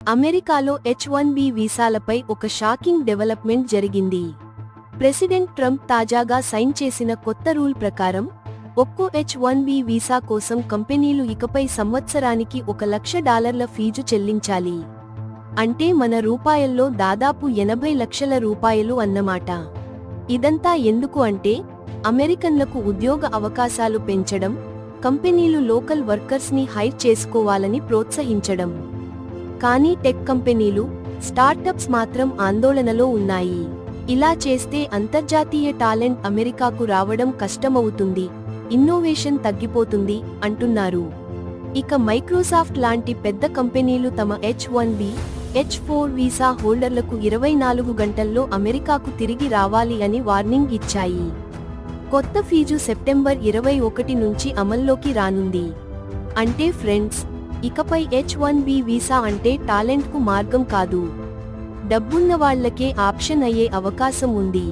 అమెరికాలో H-1B వీసాలపై ఒక shocking development జరిగింది. ప్రెసిడెంట్ ట్రంప్ తాజాగా సైన్ చేసిన కొత్త రూల్ ప్రకారం ఒక్కో H-1B వీసా కోసం కంపెనీలు ఇకపై సంవత్సరానికి $1,00,000 ఫీజు చెల్లించాలి. అంటే మన రూపాయల్లో దాదాపు 80 లక్షల రూపాయలు అన్నమాట. ఇదంతా ఎందుకు అంటే అమెరికన్లకు ఉద్యోగ అవకాశాలు పెంచడం, కంపెనీలు లోకల్ వర్కర్స్ని హైర్ చేసుకోవాలని ప్రోత్సహించడం. కానీ టెక్ కంపెనీలు, స్టార్టప్స్ మాత్రం ఆందోళనలో ఉన్నాయి. ఇలా చేస్తే అంతర్జాతీయ టాలెంట్ అమెరికాకు రావడం కష్టమవుతుంది, ఇన్నోవేషన్ తగ్గిపోతుంది అంటున్నారు. ఇక మైక్రోసాఫ్ట్ లాంటి పెద్ద కంపెనీలు తమ H-1B, H-4 వీసా హోల్డర్లకు 24 గంటల్లో అమెరికాకు తిరిగి రావాలి అని వార్నింగ్ ఇచ్చాయి. కొత్త ఫీజు సెప్టెంబర్ 21 నుంచి అమల్లోకి రానుంది. అంటే ఫ్రెండ్స్, ఇకపై H-1B వీసా అంటే టాలెంట్కు మార్గం కాదు, డబ్బున్నవాళ్లకే ఆప్షన్ అయ్యే అవకాశం ఉంది.